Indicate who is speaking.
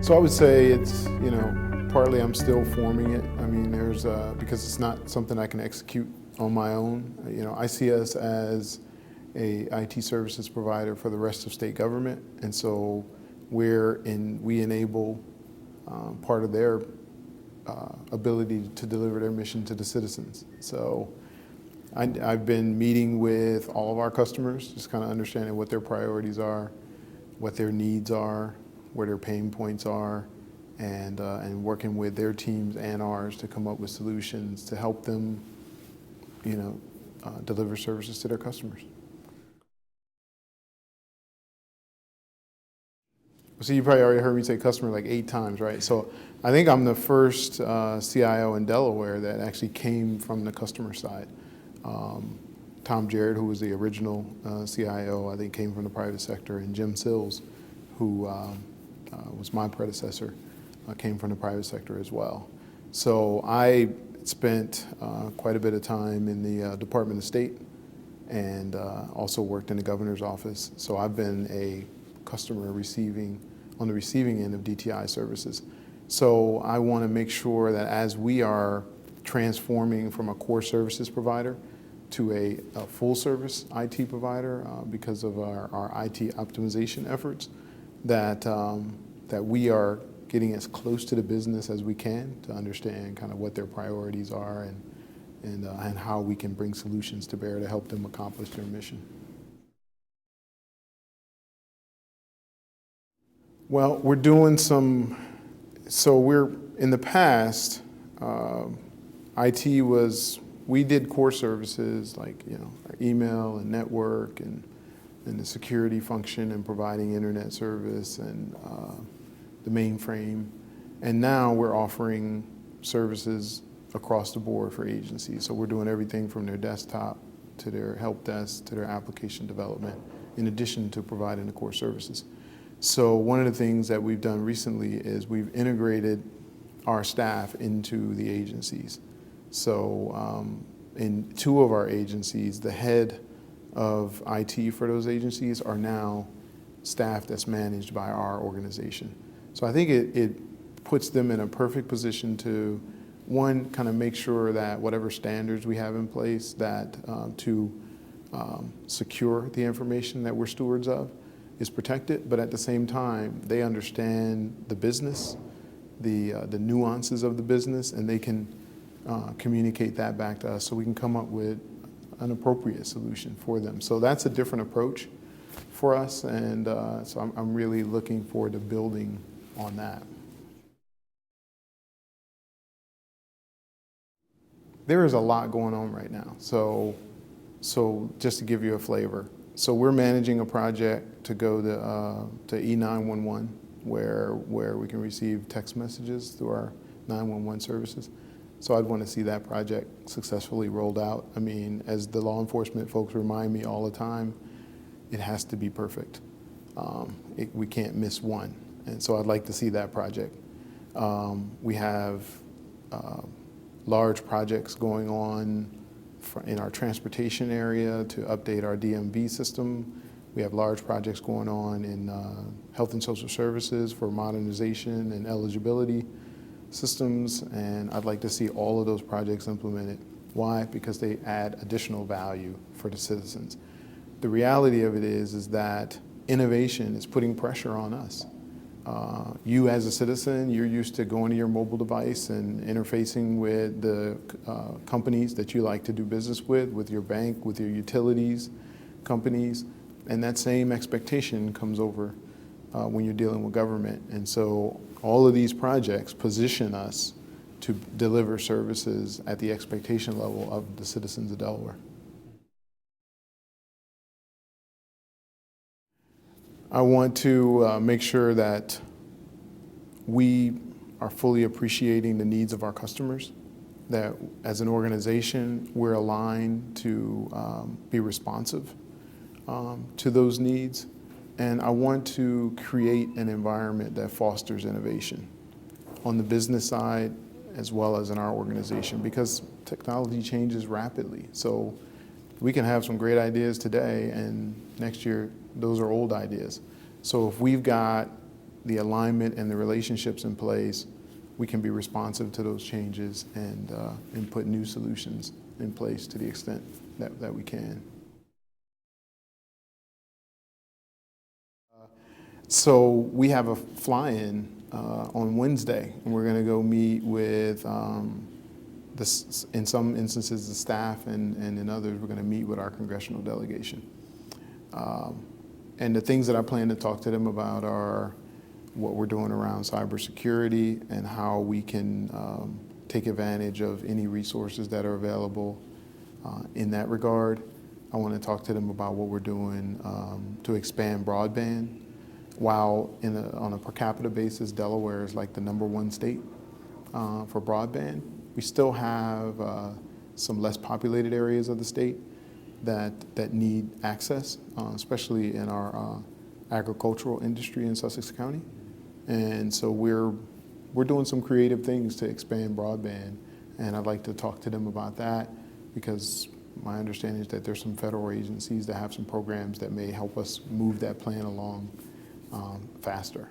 Speaker 1: So I would say it's, partly I'm still forming it. I mean, because it's not something I can execute on my own. I see us as a IT services provider for the rest of state government, and so we enable part of their ability to deliver their mission to the citizens. So I've been meeting with all of our customers, just kind of understanding what their priorities are, what their needs are, where their pain points are, and working with their teams and ours to come up with solutions to help them, deliver services to their customers. So you probably already heard me say customer like 8 times, right? So I think I'm the first CIO in Delaware that actually came from the customer side. Tom Jarrett, who was the original CIO, I think came from the private sector, and Jim Sills, who was my predecessor, came from the private sector as well. So I spent quite a bit of time in the Department of State and also worked in the governor's office. So I've been a customer on the receiving end of DTI services. So I want to make sure that as we are transforming from a core services provider to a full service IT provider because of our IT optimization efforts, that we are getting as close to the business as we can to understand kind of what their priorities are and how we can bring solutions to bear to help them accomplish their mission. Well, we're doing we're in the past, we did core services like, our email and network and the security function and providing internet service and the mainframe. And now we're offering services across the board for agencies. So we're doing everything from their desktop to their help desk to their application development, in addition to providing the core services. So one of the things that we've done recently is we've integrated our staff into the agencies. So in 2 of our agencies, the head of IT for those agencies are now staff that's managed by our organization. So I think it puts them in a perfect position to, one, kind of make sure that whatever standards we have in place that to secure the information that we're stewards of is protected, but at the same time, they understand the business, the nuances of the business, and they can communicate that back to us so we can come up with an appropriate solution for them. So that's a different approach for us, and so I'm really looking forward to building on that. There is a lot going on right now. So just to give you a flavor, so we're managing a project to go to E911, where we can receive text messages through our 911 services. So I'd want to see that project successfully rolled out. I mean, as the law enforcement folks remind me all the time, it has to be perfect. We can't miss one. And so I'd like to see that project. We have large projects going on in our transportation area to update our DMV system. We have large projects going on in health and social services for modernization and eligibility systems, and I'd like to see all of those projects implemented. Why? Because they add additional value for the citizens. The reality of it is that innovation is putting pressure on us. You as a citizen, you're used to going to your mobile device and interfacing with the companies that you like to do business with your bank, with your utilities companies, and that same expectation comes over when you're dealing with government. And so all of these projects position us to deliver services at the expectation level of the citizens of Delaware. I want to make sure that we are fully appreciating the needs of our customers, that as an organization, we're aligned to be responsive to those needs. And I want to create an environment that fosters innovation on the business side as well as in our organization, because technology changes rapidly. So we can have some great ideas today, and next year those are old ideas. So if we've got the alignment and the relationships in place, we can be responsive to those changes and put new solutions in place to the extent that we can. So we have a fly-in on Wednesday, and we're going to go meet with, in some instances, the staff, and in others, we're going to meet with our congressional delegation. And the things that I plan to talk to them about are what we're doing around cybersecurity and how we can take advantage of any resources that are available in that regard. I want to talk to them about what we're doing to expand broadband. While on a per capita basis, Delaware is like the #1 state for broadband, we still have some less populated areas of the state that need access, especially in our agricultural industry in Sussex County. And so we're doing some creative things to expand broadband, and I'd like to talk to them about that, because my understanding is that there's some federal agencies that have some programs that may help us move that plan along faster.